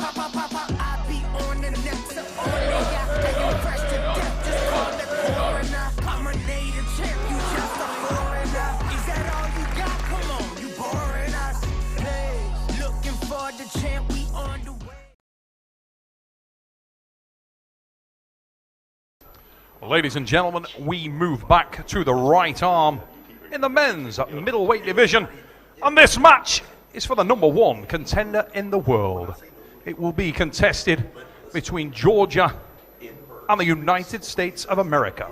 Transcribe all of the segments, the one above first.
I be on the next fresh to death, just call the coroner. I'm a native champ, you just a foreigner. Is that all you got? Come on, you boring us. Hey, looking for the champ, we on the way. Ladies and gentlemen, we move back to the right arm in the men's middleweight division. And this match is for the #1 contender in the world. It will be contested between Georgia and the United States of America.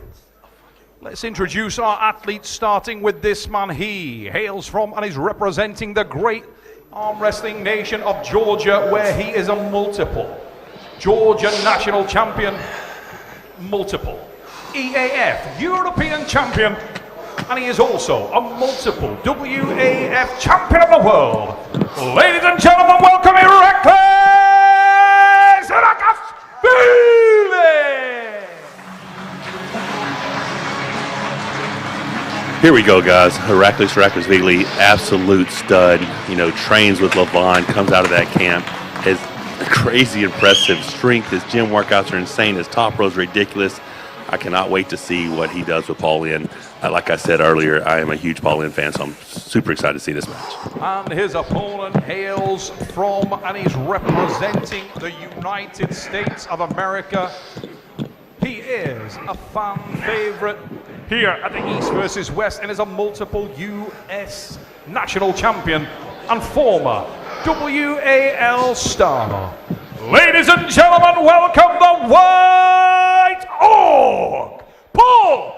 Let's introduce our athletes, starting with this man. He hails from and is representing the great arm wrestling nation of Georgia, where he is a multiple Georgia national champion, multiple EAF European champion, and he is also a multiple WAF champion of the world. Ladies and gentlemen, welcome Irakli! Zirakashvili! Here we go, guys. Zirakashvili, absolute stud. You know, trains with Levon, comes out of that camp. His crazy impressive strength. His gym workouts are insane. His top row's ridiculous. I cannot wait to see what he does with Paul Linn. Like I said earlier, I am a huge Paul Linn fan, so I'm super excited to see this match. And his opponent hails from and is representing the United States of America. He is a fan favorite here at the East versus West and is a multiple US national champion and former WAL star. Ladies and gentlemen, welcome the White Orc, Paul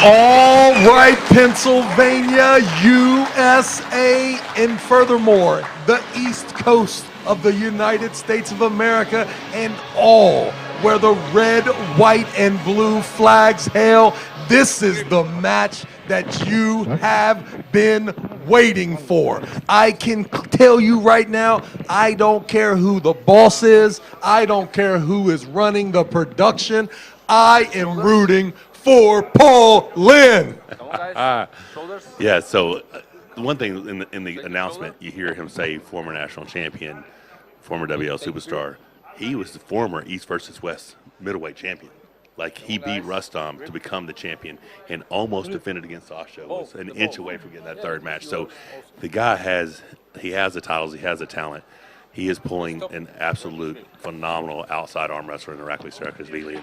All right, Pennsylvania, USA, and furthermore, the East Coast of the United States of America, and all where the red, white, and blue flags hail. This is the match that you have been waiting for. I can tell you right now, I don't care who the boss is. I don't care who is running the production. I am rooting for Paul Linn. Yeah, so the one thing in the announcement, you hear him say former national champion, former WL superstar. He was the former East versus West middleweight champion. Like, he beat Rustam to become the champion and almost defended against Sasha. Was an inch away from getting that third match. So the guy has the titles, he has the talent. He is pulling an absolute phenomenal outside arm wrestler in Irakli Zirakashvili.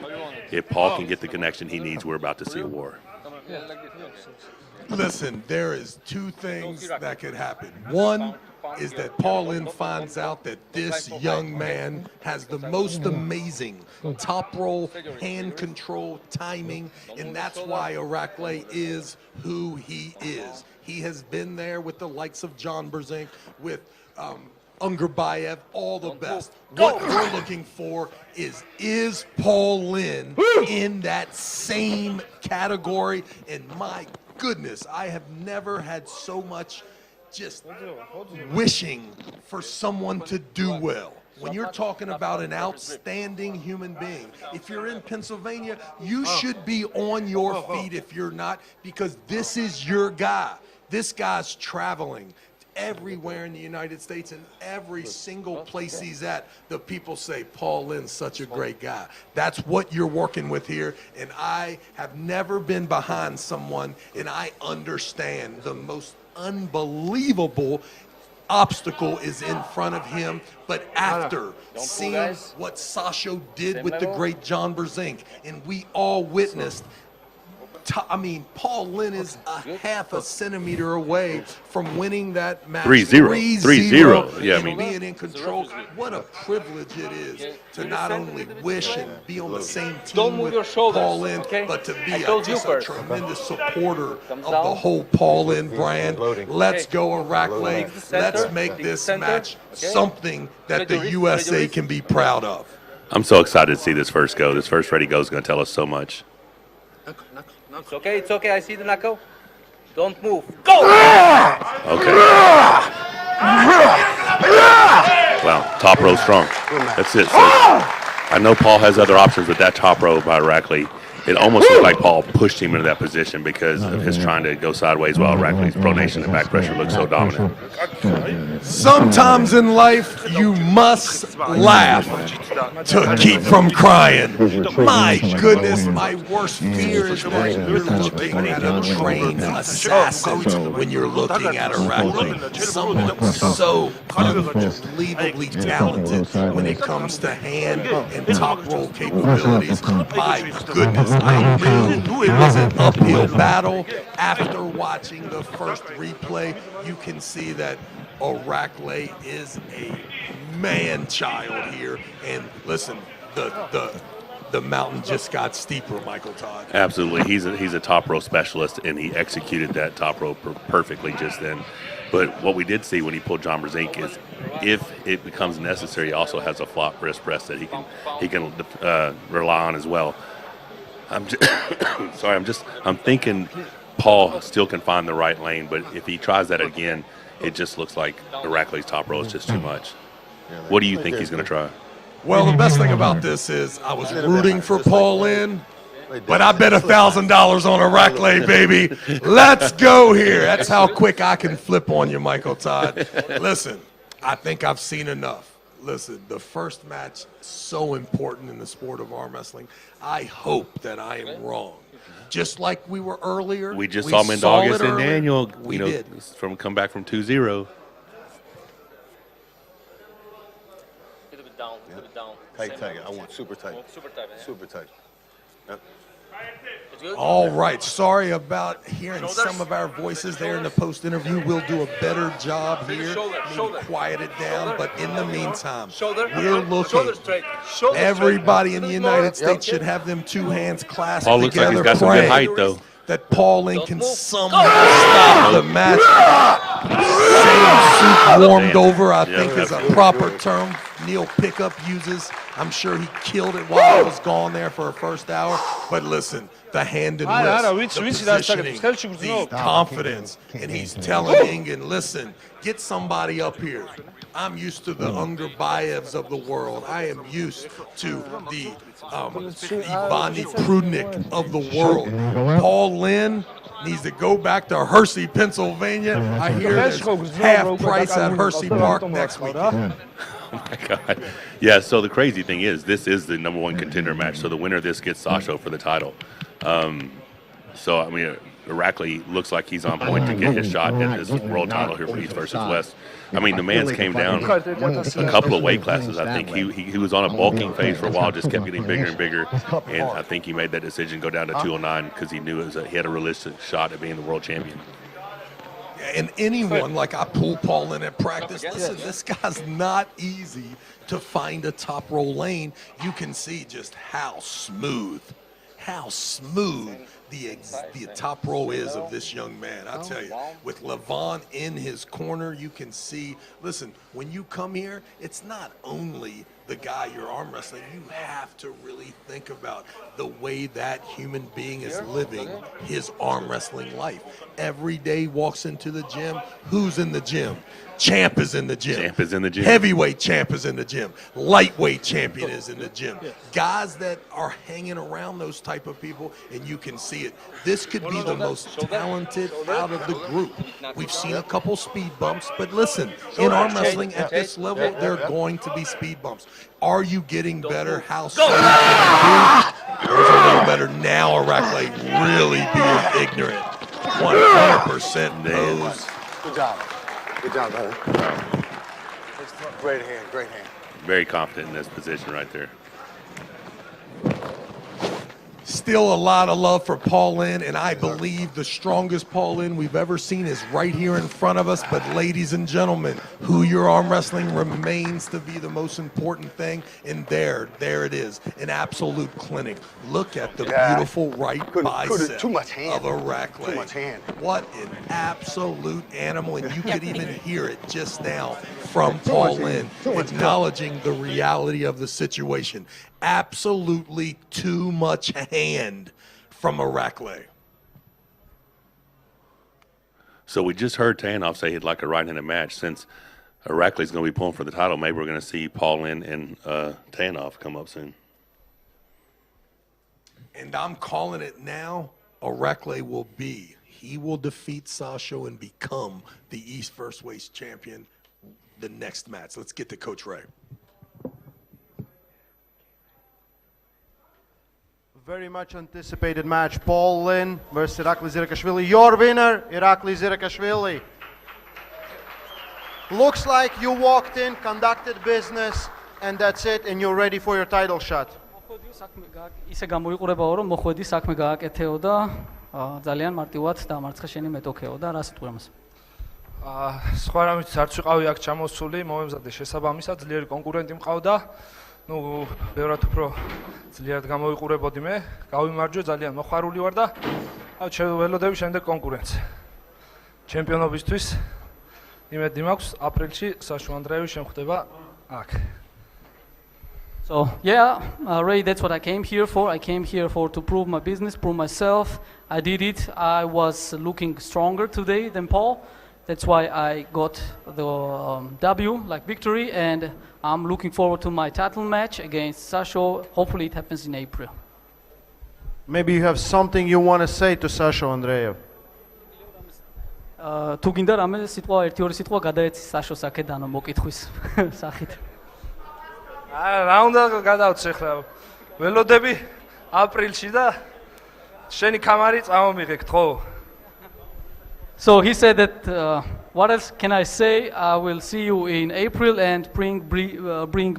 If Paul can get the connection he needs, we're about to see a war. Listen, there is two things that could happen. One is that Paul Linn finds out that this young man has the most amazing top roll, hand control, timing, and that's why Irakli is who he is. He has been there with the likes of John Brzenk, with Ungerbayev, all the best. What we're looking for is Paul Linn in that same category? And my goodness, I have never had so much just wishing for someone to do well. When you're talking about an outstanding human being, if you're in Pennsylvania, you should be on your feet if you're not, because this is your guy. This guy's traveling everywhere in the United States, and every single place he's at, the people say, Paul Linn's such a great guy. That's what you're working with here, and I have never been behind someone, and I understand the most unbelievable obstacle is in front of him. But after seeing what Sasha did with the great John Brzenk, and we all witnessed, I mean, Paul Linn is a half a centimeter away from winning that match. 3-0. 3-0. Yeah, and being in control. What a privilege it is to not only wish and be on the same team with Paul Linn, but to be just a tremendous supporter of the whole Paul Linn brand. Let's go, Irakli. Let's make this match something that the USA can be proud of. I'm so excited to see this first go. This first ready go is going to tell us so much. It's okay, I see the knuckle. Don't move. Go! Okay. Wow, top row strong. That's it. So I know Paul has other options, but that top row by Irakli it almost looked like Paul pushed him into that position because of his trying to go sideways while Irakli's pronation and back pressure looked so dominant. Sometimes in life, you must laugh to keep from crying. My goodness, my worst fear is that you're looking at a trained assassin when you're looking at Irakli. Someone so unbelievably talented when it comes to hand and top roll capabilities. My goodness, I knew it was an uphill battle. After watching the first replay, you can see that Irakli is a man-child here. And listen, the mountain just got steeper, Michael Todd. Absolutely. He's a top row specialist, and he executed that top row perfectly just then. But what we did see when he pulled John Brzezinski is if it becomes necessary, he also has a flop wrist press that he can rely on as well. I'm thinking Paul still can find the right lane, but if he tries that again, it just looks like Irakli's top row is just too much. What do you think he's going to try? Well, the best thing about this is I was rooting for Paul Linn, but I bet $1,000 on Irakli, baby. Let's go here. That's how quick I can flip on you, Michael Todd. Listen, I think I've seen enough. Listen, the first match, so important in the sport of arm wrestling. I hope that I am wrong. Just like we were earlier. We just saw Mendogas and Daniel, we did. come back from 2-0. Tight. I want super tight. Super tight. Yep. All right. Sorry about hearing some of our voices there in the post interview. We'll do a better job here. Maybe quiet it down. But in the meantime, we're looking. Everybody in the United States should have them two hands clasped Paul looks like together. he's got some good height, though. That Paul Linn can somehow stop the match. Same soup warmed over, I think is a proper term Neil Pickup uses. I'm sure he killed it while I was gone there for a first hour. But listen, the hand and wrist, the positioning, the confidence, and he's telling Ingen, listen, get somebody up here. I'm used to the Ungerbayevs of the world. I am used to the Ivani Prudnik of the world. Paul Linn needs to go back to Hershey, Pennsylvania. I hear there's half price at Hershey Park next weekend. Oh my God. Yeah, so the crazy thing is this is the #1 contender match. So the winner of this gets Sasho for the title. So, I mean, Irakli looks like he's on point to get his shot at this world title here for East versus West. I mean, the man's came down a couple of weight classes. I think he was on a bulking phase for a while, just kept getting bigger and bigger. And I think he made that decision go down to 209 because he knew he had a realistic shot at being the world champion. And anyone, like I pull Paul Linn at practice, listen, this guy's not easy to find a top roll lane. You can see just how smooth the top row is of this young man. I tell you, with Levon in his corner, you can see, listen, when you come here, it's not only the guy you're arm wrestling, you have to really think about the way that human being is living his arm wrestling life. Every day he walks into the gym. Who's in the gym? Champ is in the gym. Champ is in the gym. Heavyweight champ is in the gym. Lightweight champion is in the gym. Guys that are hanging around those type of people, and you can see it. This could be the most talented out of the group. We've seen a couple speed bumps, but listen, in arm wrestling at this level, there are going to be speed bumps. Are you getting better? How soon can you do? There's a little better now, Irakli really being ignorant. 100% knows. Good job. Good job, brother. Great hand. Very confident in this position right there. Still a lot of love for Paul Linn, and I believe the strongest Paul Linn we've ever seen is right here in front of us. But ladies and gentlemen, who you're arm wrestling remains to be the most important thing. And there it is, an absolute clinic. Look at the beautiful right bicep too much hand. of Irakli. Too much hand. What an absolute animal, and you could even hear it just now from Paul Linn, acknowledging the reality of the situation. Absolutely too much hand from Irakli. So we just heard Tanov say he'd like a right-handed match. Since Irakli's going to be pulling for the title, maybe we're going to see Paul Linn and Tanov come up soon. And I'm calling it now. Irakli will be. He will defeat Sasho and become the East First Weight champion the next match. Let's get to Coach Ray. Very much anticipated match. Paul Linn versus Irakli Zirakashvili. Your winner, Irakli Zirakashvili. Looks like you walked in, conducted business, and that's it, and you're ready for your title shot. ისე გამოიყურებაო რომ მოხვედი საქმე გააკეთეო და ძალიან მარტივად დამარცხე შენი მეტოქეო და რას იტყვი ამას? სხვა რამით არც ვიყავი აქ ჩამოსული, მომემზადე შესაბამისად, ძლიერი კონკურენტი მყავდა. ნუ ბევრად უფრო ძლიერად გამოიყურებოდი მე, გავიმარჯვე, ძალიან მოხარული ვარ და ველოდები შემდეგ კონკურენტს. ჩემპიონობისთვის იმედი მაქვს, აპრილში საშო ანდრეევი შემხვდება აქ. So yeah, Ray, that's what I came here for. I came here to prove my business, prove myself. I did it. I was looking stronger today than Paul. That's why I got the W, like victory, and I'm looking forward to my title match against Sasho. Hopefully it happens in April. Maybe you have something you want to say to Sasho Andreev. თუ გინდა რამე სიტყვა ერთი-ორი სიტყვა გადაეცი საშოს აქედანო მოკითხვის სახით. რა უნდა გადავწე ხლა ველოდები აპრილში და შენი კამარი წამომიღეთ ხო? So he said that what else can I say? I will see you in April and bring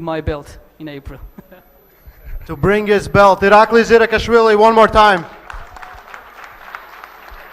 my belt in April. To bring his belt, Irakli Zirakashvili, one more time.